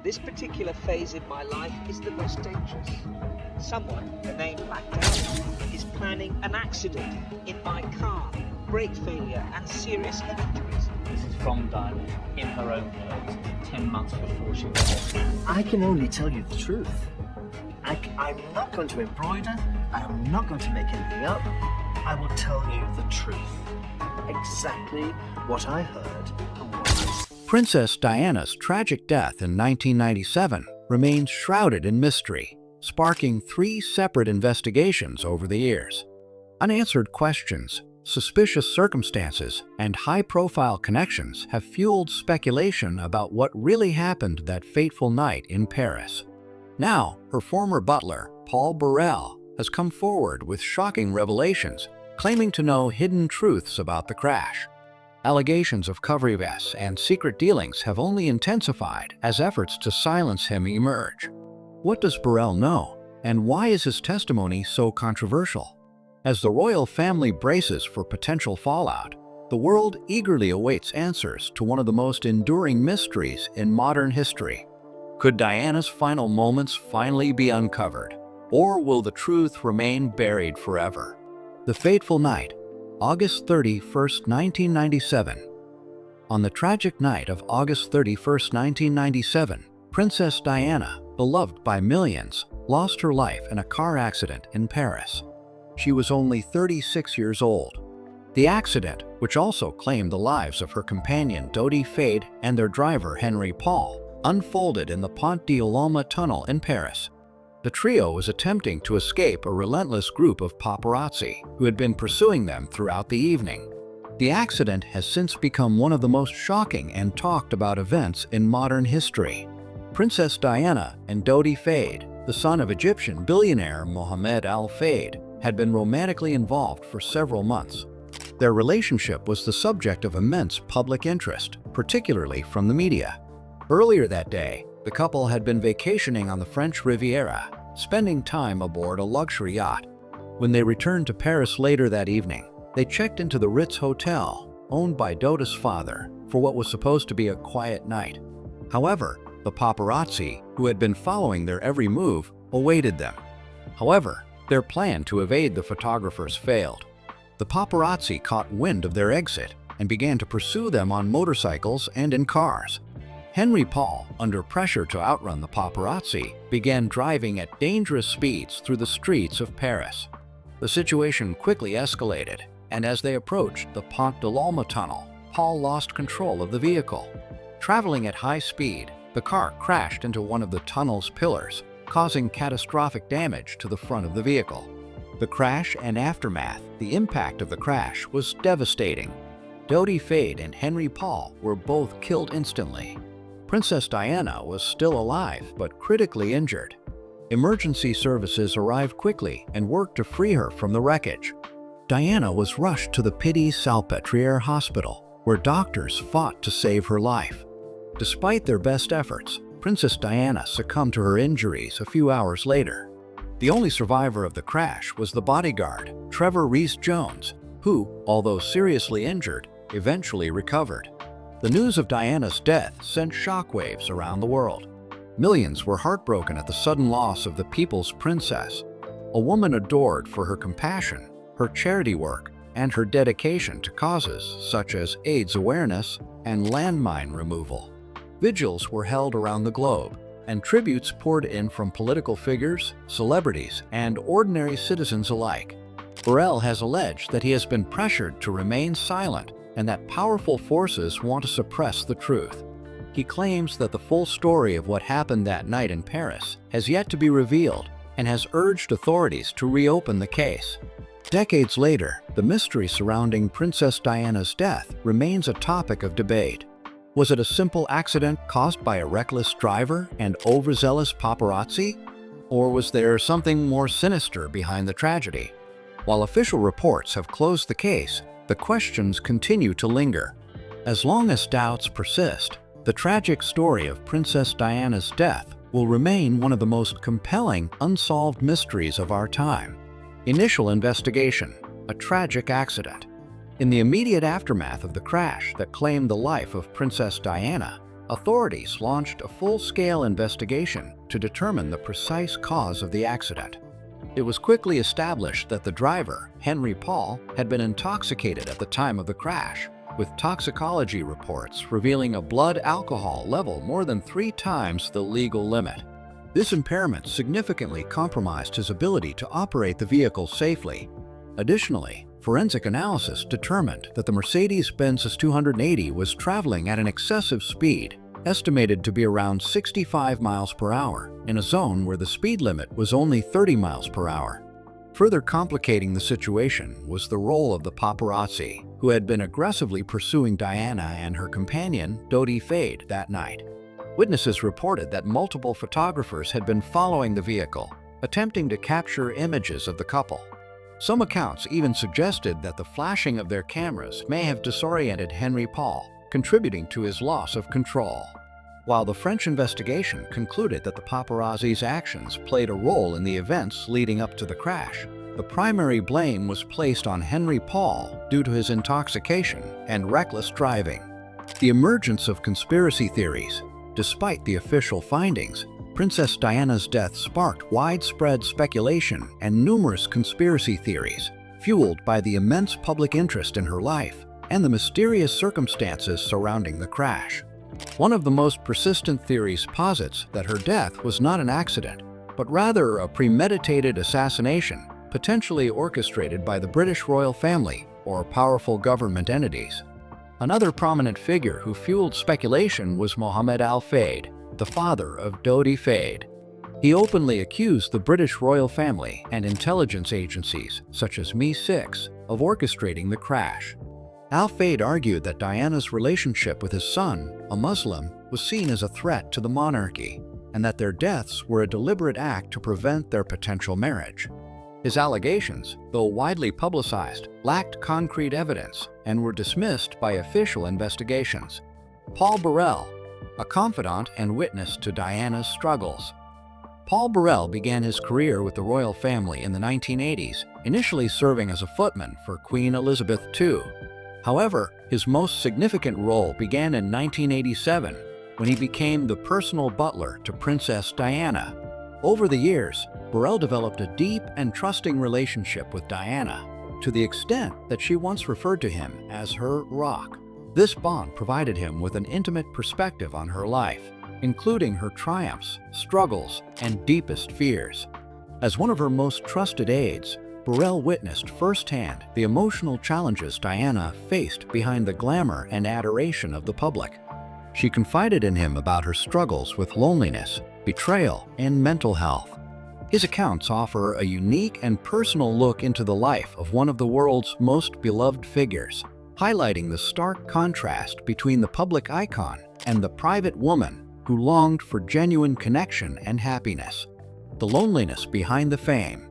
This particular phase in my life is the most dangerous. Someone, the name Black Diana, is planning an accident in my car, brake failure and serious head injuries. This is from Diana, in her own words, 10 months before she was born. I can only tell you the truth. I'm not going to embroider. I'm not going to make anything up. I will tell you the truth. Exactly what I heard and what I saw. Princess Diana's tragic death in 1997 remains shrouded in mystery, sparking 3 separate investigations over the years. Unanswered questions, suspicious circumstances, and high-profile connections have fueled speculation about what really happened that fateful night in Paris. Now, her former butler, Paul Burrell, has come forward with shocking revelations, claiming to know hidden truths about the crash. Allegations of coverages and secret dealings have only intensified as efforts to silence him emerge. What does Burrell know, and why is his testimony so controversial? As the royal family braces for potential fallout, the world eagerly awaits answers to one of the most enduring mysteries in modern history. Could Diana's final moments finally be uncovered, or will the truth remain buried forever? The fateful night, August 31, 1997. On the tragic night of August 31, 1997, Princess Diana, beloved by millions, lost her life in a car accident in Paris. She was only 36 years old. The accident, which also claimed the lives of her companion Dodi Fade and their driver Henry Paul, unfolded in the Pont d'Alma tunnel in Paris. The trio was attempting to escape a relentless group of paparazzi who had been pursuing them throughout the evening. The accident has since become one of the most shocking and talked about events in modern history. Princess Diana and Dodi Fade, the son of Egyptian billionaire Mohammed Al Fayed, had been romantically involved for several months. Their relationship was the subject of immense public interest, particularly from the media. Earlier that day, the couple had been vacationing on the French Riviera, spending time aboard a luxury yacht. When they returned to Paris later that evening, they checked into the Ritz Hotel, owned by Dodi's father, for what was supposed to be a quiet night. However, the paparazzi, who had been following their every move, awaited them. However, their plan to evade the photographers failed. The paparazzi caught wind of their exit and began to pursue them on motorcycles and in cars. Henry Paul, under pressure to outrun the paparazzi, began driving at dangerous speeds through the streets of Paris. The situation quickly escalated, and as they approached the Pont d'Alma tunnel, Paul lost control of the vehicle. Traveling at high speed, the car crashed into one of the tunnel's pillars, causing catastrophic damage to the front of the vehicle. The crash and aftermath, the impact of the crash, was devastating. Dodi Fade and Henry Paul were both killed instantly. Princess Diana was still alive but critically injured. Emergency services arrived quickly and worked to free her from the wreckage. Diana was rushed to the Pitié-Salpêtrière hospital, where doctors fought to save her life. Despite their best efforts, Princess Diana succumbed to her injuries a few hours later. The only survivor of the crash was the bodyguard, Trevor Rees-Jones, who, although seriously injured, eventually recovered. The news of Diana's death sent shockwaves around the world. Millions were heartbroken at the sudden loss of the people's princess, a woman adored for her compassion, her charity work, and her dedication to causes such as AIDS awareness and landmine removal. Vigils were held around the globe, and tributes poured in from political figures, celebrities, and ordinary citizens alike. Burrell has alleged that he has been pressured to remain silent and that powerful forces want to suppress the truth. He claims that the full story of what happened that night in Paris has yet to be revealed and has urged authorities to reopen the case. Decades later, the mystery surrounding Princess Diana's death remains a topic of debate. Was it a simple accident caused by a reckless driver and overzealous paparazzi? Or was there something more sinister behind the tragedy? While official reports have closed the case, the questions continue to linger. As long as doubts persist, the tragic story of Princess Diana's death will remain one of the most compelling unsolved mysteries of our time. Initial investigation, a tragic accident. In the immediate aftermath of the crash that claimed the life of Princess Diana, Authorities launched a full-scale investigation to determine the precise cause of the accident. It was quickly established that the driver, Henry Paul, had been intoxicated at the time of the crash, with toxicology reports revealing a blood alcohol level more than 3 times the legal limit. This impairment significantly compromised his ability to operate the vehicle safely. Additionally, forensic analysis determined that the Mercedes-Benz S280 was traveling at an excessive speed, estimated to be around 65 miles per hour, in a zone where the speed limit was only 30 miles per hour. Further complicating the situation was the role of the paparazzi, who had been aggressively pursuing Diana and her companion, Dodi Fade, that night. Witnesses reported that multiple photographers had been following the vehicle, attempting to capture images of the couple. Some accounts even suggested that the flashing of their cameras may have disoriented Henry Paul, contributing to his loss of control. While the French investigation concluded that the paparazzi's actions played a role in the events leading up to the crash, the primary blame was placed on Henry Paul due to his intoxication and reckless driving. The emergence of conspiracy theories. Despite the official findings, Princess Diana's death sparked widespread speculation and numerous conspiracy theories, fueled by the immense public interest in her life and the mysterious circumstances surrounding the crash. One of the most persistent theories posits that her death was not an accident, but rather a premeditated assassination, potentially orchestrated by the British royal family or powerful government entities. Another prominent figure who fueled speculation was Mohammed Al-Fayed, the father of Dodi Fade. He openly accused the British royal family and intelligence agencies, such as MI6, of orchestrating the crash. Al-Fayed argued that Diana's relationship with his son, a Muslim, was seen as a threat to the monarchy, and that their deaths were a deliberate act to prevent their potential marriage. His allegations, though widely publicized, lacked concrete evidence and were dismissed by official investigations. Paul Burrell, a confidant and witness to Diana's struggles. Paul Burrell began his career with the royal family in the 1980s, initially serving as a footman for Queen Elizabeth II. However, his most significant role began in 1987, when he became the personal butler to Princess Diana. Over the years, Burrell developed a deep and trusting relationship with Diana, to the extent that she once referred to him as her rock. This bond provided him with an intimate perspective on her life, including her triumphs, struggles, and deepest fears. As one of her most trusted aides, Burrell witnessed firsthand the emotional challenges Diana faced behind the glamour and adoration of the public. She confided in him about her struggles with loneliness, betrayal, and mental health. His accounts offer a unique and personal look into the life of one of the world's most beloved figures, highlighting the stark contrast between the public icon and the private woman who longed for genuine connection and happiness. The loneliness behind the fame.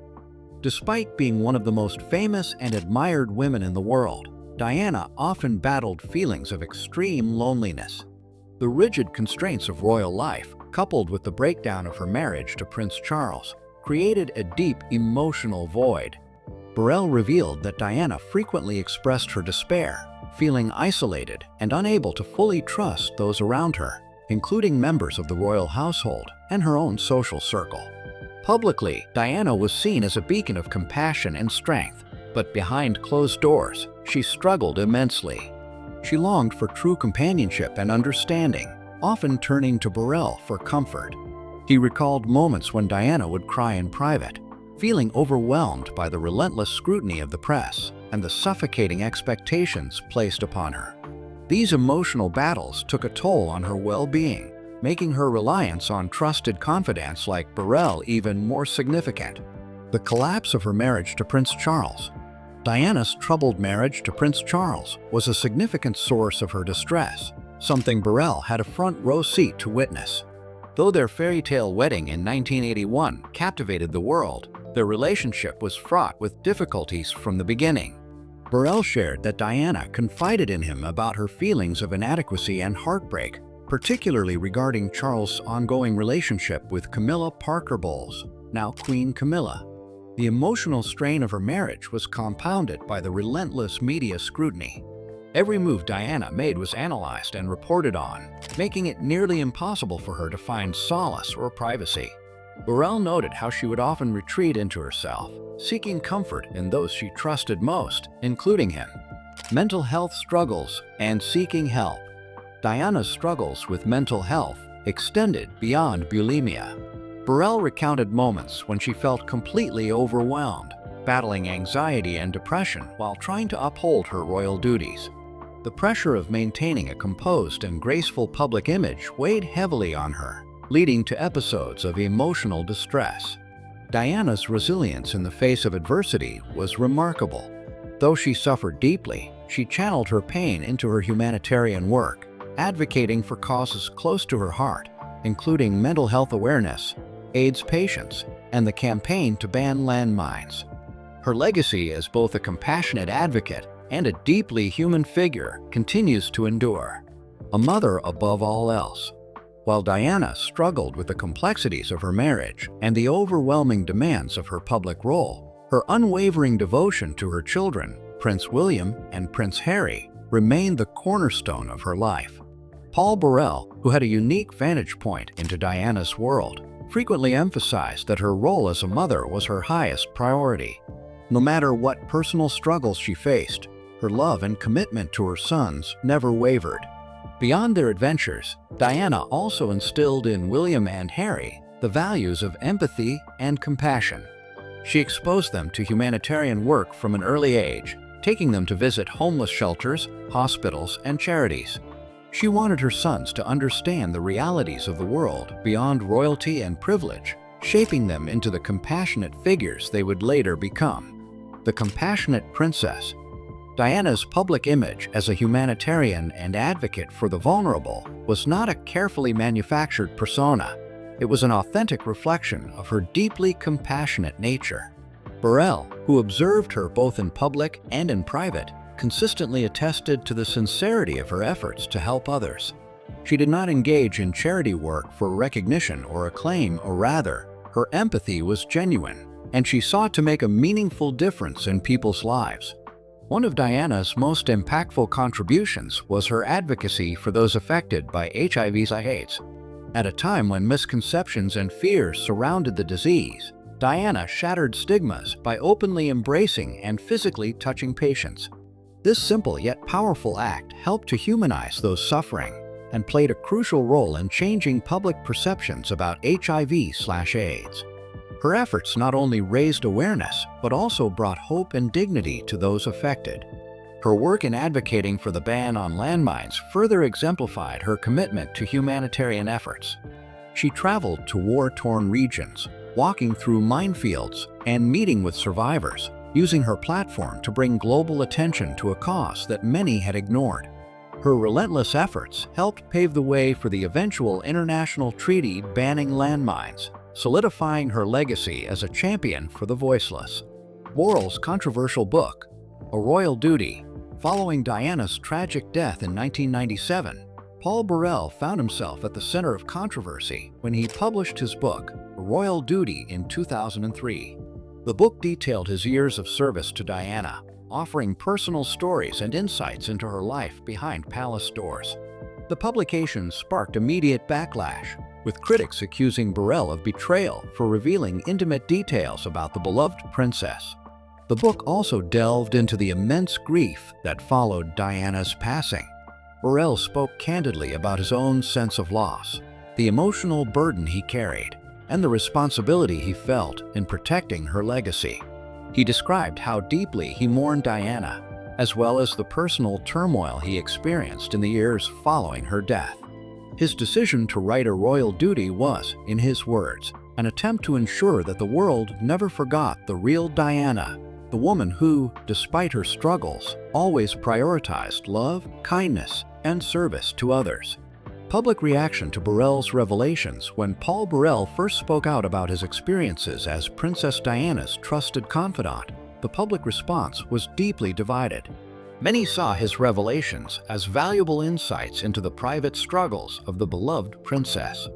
Despite being one of the most famous and admired women in the world, Diana often battled feelings of extreme loneliness. The rigid constraints of royal life, coupled with the breakdown of her marriage to Prince Charles, created a deep emotional void. Burrell revealed that Diana frequently expressed her despair, feeling isolated and unable to fully trust those around her, including members of the royal household and her own social circle. Publicly, Diana was seen as a beacon of compassion and strength, but behind closed doors, she struggled immensely. She longed for true companionship and understanding, often turning to Burrell for comfort. He recalled moments when Diana would cry in private, feeling overwhelmed by the relentless scrutiny of the press and the suffocating expectations placed upon her. These emotional battles took a toll on her well-being, making her reliance on trusted confidants like Burrell even more significant. The collapse of her marriage to Prince Charles. Diana's troubled marriage to Prince Charles was a significant source of her distress, something Burrell had a front-row seat to witness. Though their fairy tale wedding in 1981 captivated the world, their relationship was fraught with difficulties from the beginning. Burrell shared that Diana confided in him about her feelings of inadequacy and heartbreak, particularly regarding Charles' ongoing relationship with Camilla Parker Bowles, now Queen Camilla. The emotional strain of her marriage was compounded by the relentless media scrutiny. Every move Diana made was analyzed and reported on, making it nearly impossible for her to find solace or privacy. Burrell noted how she would often retreat into herself, seeking comfort in those she trusted most, including him. Mental health struggles and seeking help. Diana's struggles with mental health extended beyond bulimia. Burrell recounted moments when she felt completely overwhelmed, battling anxiety and depression while trying to uphold her royal duties. The pressure of maintaining a composed and graceful public image weighed heavily on her, leading to episodes of emotional distress. Diana's resilience in the face of adversity was remarkable. Though she suffered deeply, she channeled her pain into her humanitarian work, advocating for causes close to her heart, including mental health awareness, AIDS patients, and the campaign to ban landmines. Her legacy as both a compassionate advocate and a deeply human figure continues to endure. A mother above all else. While Diana struggled with the complexities of her marriage and the overwhelming demands of her public role, her unwavering devotion to her children, Prince William and Prince Harry, remained the cornerstone of her life. Paul Burrell, who had a unique vantage point into Diana's world, frequently emphasized that her role as a mother was her highest priority. No matter what personal struggles she faced, her love and commitment to her sons never wavered. Beyond their adventures, Diana also instilled in William and Harry the values of empathy and compassion. She exposed them to humanitarian work from an early age, taking them to visit homeless shelters, hospitals, and charities. She wanted her sons to understand the realities of the world beyond royalty and privilege, shaping them into the compassionate figures they would later become. The compassionate princess. Diana's public image as a humanitarian and advocate for the vulnerable was not a carefully manufactured persona. It was an authentic reflection of her deeply compassionate nature. Burrell, who observed her both in public and in private, consistently attested to the sincerity of her efforts to help others. She did not engage in charity work for recognition or acclaim, or rather, her empathy was genuine, and she sought to make a meaningful difference in people's lives. One of Diana's most impactful contributions was her advocacy for those affected by HIV/AIDS. At a time when misconceptions and fears surrounded the disease, Diana shattered stigmas by openly embracing and physically touching patients. This simple yet powerful act helped to humanize those suffering and played a crucial role in changing public perceptions about HIV/AIDS. Her efforts not only raised awareness, but also brought hope and dignity to those affected. Her work in advocating for the ban on landmines further exemplified her commitment to humanitarian efforts. She traveled to war-torn regions, walking through minefields and meeting with survivors, using her platform to bring global attention to a cause that many had ignored. Her relentless efforts helped pave the way for the eventual international treaty banning landmines, solidifying her legacy as a champion for the voiceless. Burrell's controversial book, A Royal Duty. Following Diana's tragic death in 1997, Paul Burrell found himself at the center of controversy when he published his book, A Royal Duty, in 2003. The book detailed his years of service to Diana, offering personal stories and insights into her life behind palace doors. The publication sparked immediate backlash, with critics accusing Burrell of betrayal for revealing intimate details about the beloved princess. The book also delved into the immense grief that followed Diana's passing. Burrell spoke candidly about his own sense of loss, the emotional burden he carried, and the responsibility he felt in protecting her legacy. He described how deeply he mourned Diana, as well as the personal turmoil he experienced in the years following her death. His decision to write A Royal Duty was, in his words, an attempt to ensure that the world never forgot the real Diana, the woman who, despite her struggles, always prioritized love, kindness, and service to others. Public reaction to Burrell's revelations. When Paul Burrell first spoke out about his experiences as Princess Diana's trusted confidant, the public response was deeply divided. Many saw his revelations as valuable insights into the private struggles of the beloved princess.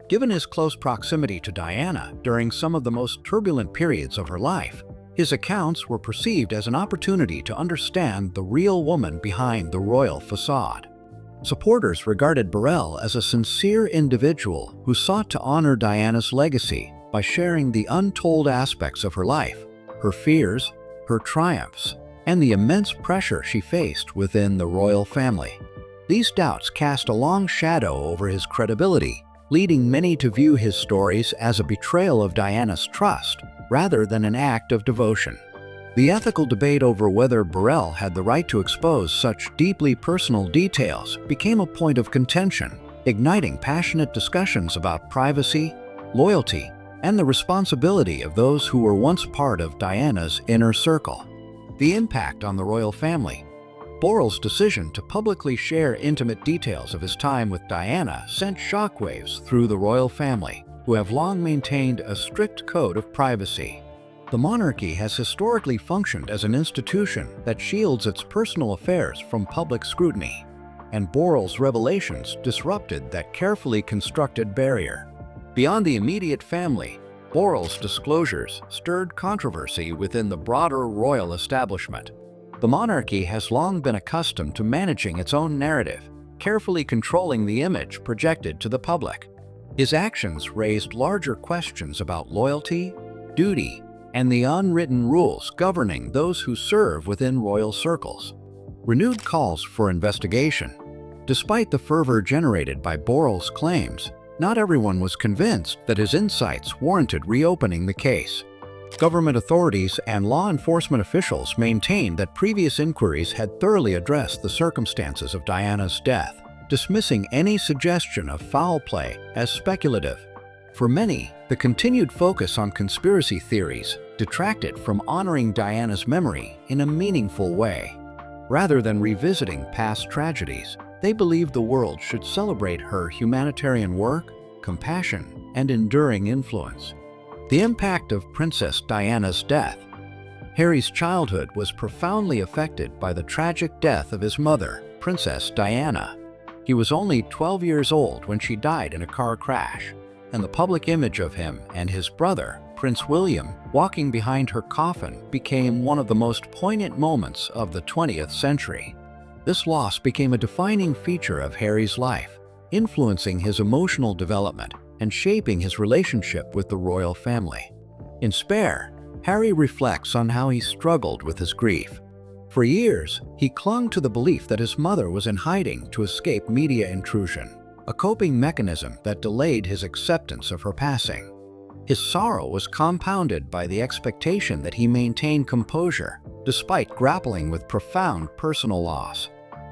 Given his close proximity to Diana during some of the most turbulent periods of her life, His accounts were perceived as an opportunity to understand the real woman behind the royal facade. Supporters regarded Burrell as a sincere individual who sought to honor Diana's legacy by sharing the untold aspects of her life, her fears, her triumphs, and the immense pressure she faced within the royal family. These doubts cast a long shadow over his credibility, leading many to view his stories as a betrayal of Diana's trust rather than an act of devotion. The ethical debate over whether Burrell had the right to expose such deeply personal details became a point of contention, igniting passionate discussions about privacy, loyalty, and the responsibility of those who were once part of Diana's inner circle. The impact on the royal family. Burrell's decision to publicly share intimate details of his time with Diana sent shockwaves through the royal family, who have long maintained a strict code of privacy. The monarchy has historically functioned as an institution that shields its personal affairs from public scrutiny, and Burrell's revelations disrupted that carefully constructed barrier. Beyond the immediate family, Burrell's disclosures stirred controversy within the broader royal establishment. The monarchy has long been accustomed to managing its own narrative, carefully controlling the image projected to the public. His actions raised larger questions about loyalty, duty, and the unwritten rules governing those who serve within royal circles. Renewed calls for investigation. Despite the fervor generated by Burrell's claims, not everyone was convinced that his insights warranted reopening the case. Government authorities and law enforcement officials maintained that previous inquiries had thoroughly addressed the circumstances of Diana's death, dismissing any suggestion of foul play as speculative. For many, the continued focus on conspiracy theories detracted from honoring Diana's memory in a meaningful way. Rather than revisiting past tragedies, they believed the world should celebrate her humanitarian work, compassion, and enduring influence. The impact of Princess Diana's death. Harry's childhood was profoundly affected by the tragic death of his mother, Princess Diana. He was only 12 years old when she died in a car crash, and the public image of him and his brother, Prince William, walking behind her coffin became one of the most poignant moments of the 20th century. This loss became a defining feature of Harry's life, influencing his emotional development and shaping his relationship with the royal family. In Spare, Harry reflects on how he struggled with his grief. For years, he clung to the belief that his mother was in hiding to escape media intrusion, a coping mechanism that delayed his acceptance of her passing. His sorrow was compounded by the expectation that he maintain composure, despite grappling with profound personal loss.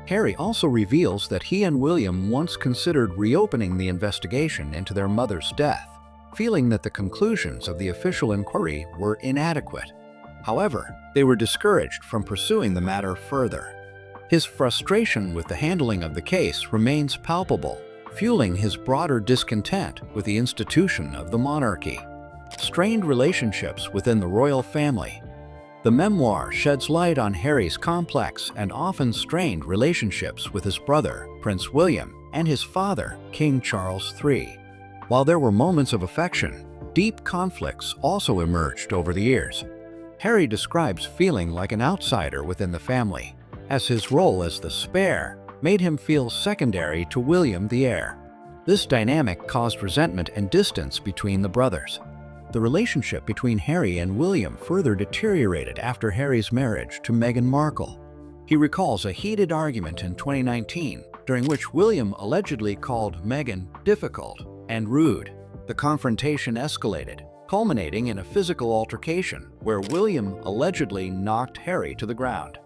Harry also reveals that he and William once considered reopening the investigation into their mother's death, feeling that the conclusions of the official inquiry were inadequate. However, they were discouraged from pursuing the matter further. His frustration with the handling of the case remains palpable, fueling his broader discontent with the institution of the monarchy. Strained relationships within the royal family. The memoir sheds light on Harry's complex and often strained relationships with his brother, Prince William, and his father, King Charles III. While there were moments of affection, deep conflicts also emerged over the years. Harry describes feeling like an outsider within the family, as his role as the spare made him feel secondary to William the heir. This dynamic caused resentment and distance between the brothers. The relationship between Harry and William further deteriorated after Harry's marriage to Meghan Markle. He recalls a heated argument in 2019, during which William allegedly called Meghan difficult and rude. The confrontation escalated, culminating in a physical altercation where William allegedly knocked Harry to the ground.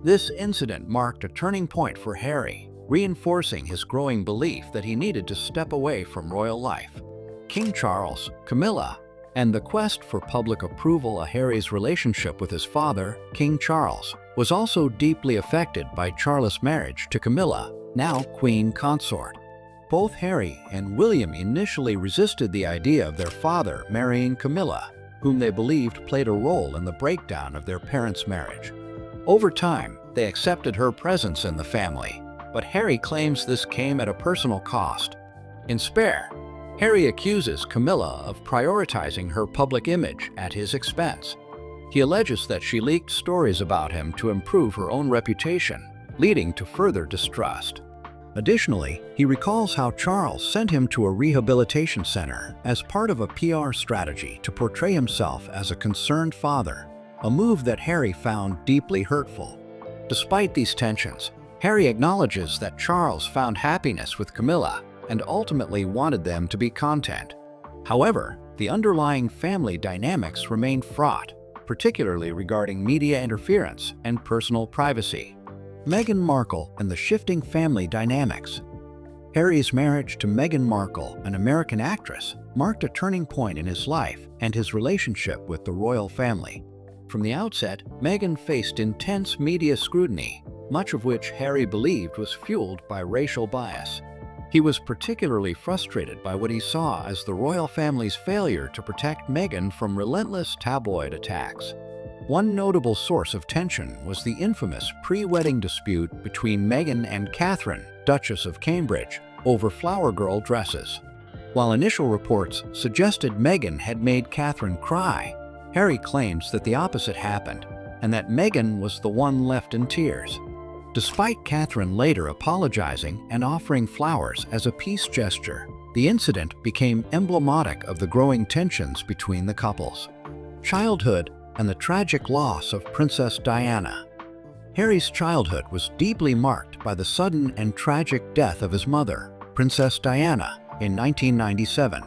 This incident marked a turning point for Harry, reinforcing his growing belief that he needed to step away from royal life. King Charles, Camilla, and the quest for public approval of Harry's relationship with his father, King Charles, was also deeply affected by Charles' marriage to Camilla, now Queen Consort. Both Harry and William initially resisted the idea of their father marrying Camilla, whom they believed played a role in the breakdown of their parents' marriage. Over time, they accepted her presence in the family, but Harry claims this came at a personal cost. In Spare, Harry accuses Camilla of prioritizing her public image at his expense. He alleges that she leaked stories about him to improve her own reputation, leading to further distrust. Additionally, he recalls how Charles sent him to a rehabilitation center as part of a PR strategy to portray himself as a concerned father, a move that Harry found deeply hurtful. Despite these tensions, Harry acknowledges that Charles found happiness with Camilla and ultimately wanted them to be content. However, the underlying family dynamics remain fraught, particularly regarding media interference and personal privacy. Meghan Markle and the shifting family dynamics. Harry's marriage to Meghan Markle, an American actress, marked a turning point in his life and his relationship with the royal family. From the outset, Meghan faced intense media scrutiny, much of which Harry believed was fueled by racial bias. He was particularly frustrated by what he saw as the royal family's failure to protect Meghan from relentless tabloid attacks. One notable source of tension was the infamous pre-wedding dispute between Meghan and Catherine, Duchess of Cambridge, over flower girl dresses. While initial reports suggested Meghan had made Catherine cry, Harry claims that the opposite happened, and that Meghan was the one left in tears. Despite Catherine later apologizing and offering flowers as a peace gesture, the incident became emblematic of the growing tensions between the couples. Childhood and the tragic loss of Princess Diana. Harry's childhood was deeply marked by the sudden and tragic death of his mother, Princess Diana, in 1997.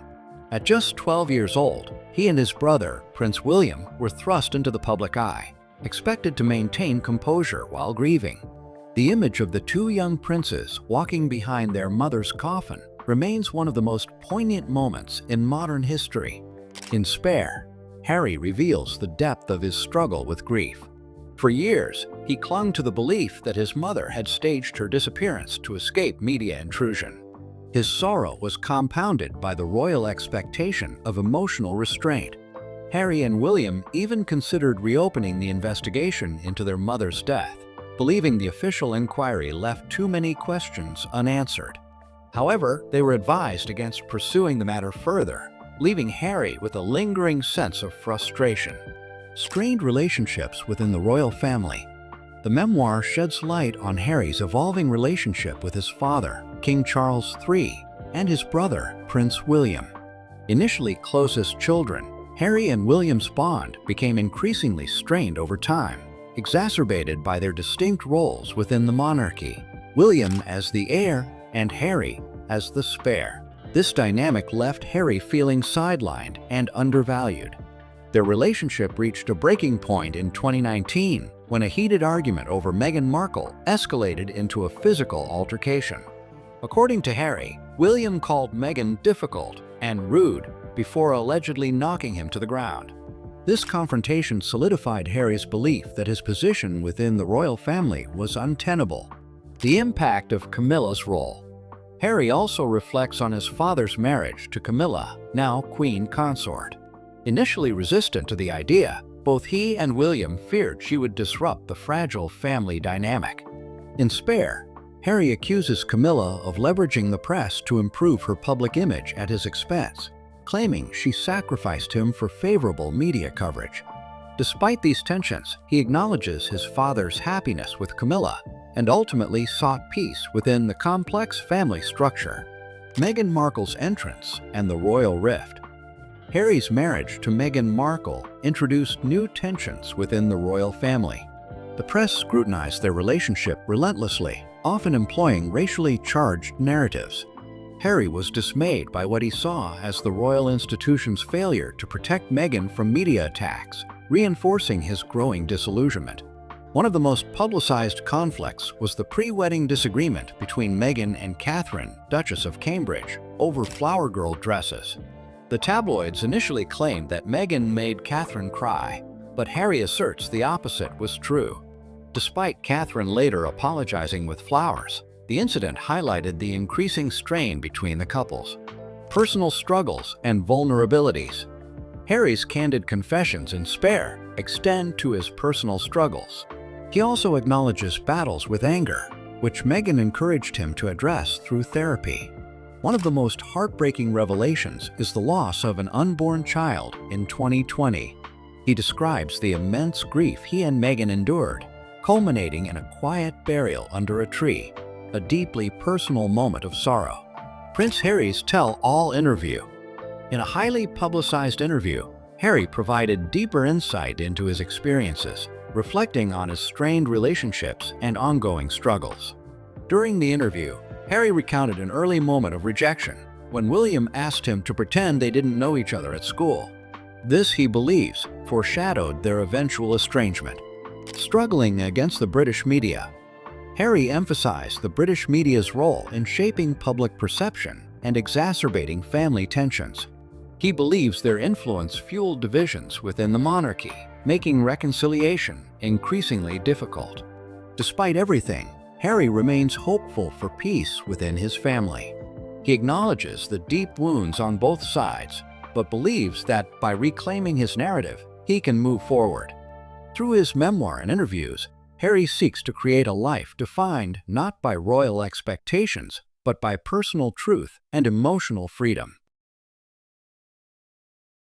At just 12 years old, he and his brother, Prince William, were thrust into the public eye, expected to maintain composure while grieving. The image of the two young princes walking behind their mother's coffin remains one of the most poignant moments in modern history. In Spare, Harry reveals the depth of his struggle with grief. For years, he clung to the belief that his mother had staged her disappearance to escape media intrusion. His sorrow was compounded by the royal expectation of emotional restraint. Harry and William even considered reopening the investigation into their mother's death, believing the official inquiry left too many questions unanswered. However, they were advised against pursuing the matter further, leaving Harry with a lingering sense of frustration. Strained relationships within the royal family. The memoir sheds light on Harry's evolving relationship with his father, King Charles III, and his brother, Prince William. Initially closest children, Harry and William's bond became increasingly strained over time, exacerbated by their distinct roles within the monarchy, William as the heir and Harry as the spare. This dynamic left Harry feeling sidelined and undervalued. Their relationship reached a breaking point in 2019 when a heated argument over Meghan Markle escalated into a physical altercation. According to Harry, William called Meghan difficult and rude before allegedly knocking him to the ground. This confrontation solidified Harry's belief that his position within the royal family was untenable. The impact of Camilla's role. Harry also reflects on his father's marriage to Camilla, now Queen Consort. Initially resistant to the idea, both he and William feared she would disrupt the fragile family dynamic. In Spare, Harry accuses Camilla of leveraging the press to improve her public image at his expense, claiming she sacrificed him for favorable media coverage. Despite these tensions, he acknowledges his father's happiness with Camilla and ultimately sought peace within the complex family structure. Meghan Markle's entrance and the royal rift. Harry's marriage to Meghan Markle introduced new tensions within the royal family. The press scrutinized their relationship relentlessly, often employing racially charged narratives. Harry was dismayed by what he saw as the royal institution's failure to protect Meghan from media attacks, reinforcing his growing disillusionment. One of the most publicized conflicts was the pre-wedding disagreement between Meghan and Catherine, Duchess of Cambridge, over flower girl dresses. The tabloids initially claimed that Meghan made Catherine cry, but Harry asserts the opposite was true. Despite Catherine later apologizing with flowers, the incident highlighted the increasing strain between the couples. Personal struggles and vulnerabilities. Harry's candid confessions in Spare extend to his personal struggles. He also acknowledges battles with anger, which Meghan encouraged him to address through therapy. One of the most heartbreaking revelations is the loss of an unborn child in 2020. He describes the immense grief he and Meghan endured, culminating in a quiet burial under a tree, a deeply personal moment of sorrow. Prince Harry's tell-all interview. In a highly publicized interview, Harry provided deeper insight into his experiences, reflecting on his strained relationships and ongoing struggles. During the interview, Harry recounted an early moment of rejection when William asked him to pretend they didn't know each other at school. This, he believes, foreshadowed their eventual estrangement. Struggling against the British media. Harry emphasized the British media's role in shaping public perception and exacerbating family tensions. He believes their influence fueled divisions within the monarchy, making reconciliation increasingly difficult. Despite everything, Harry remains hopeful for peace within his family. He acknowledges the deep wounds on both sides, but believes that by reclaiming his narrative, he can move forward. Through his memoir and interviews, Harry seeks to create a life defined not by royal expectations, but by personal truth and emotional freedom.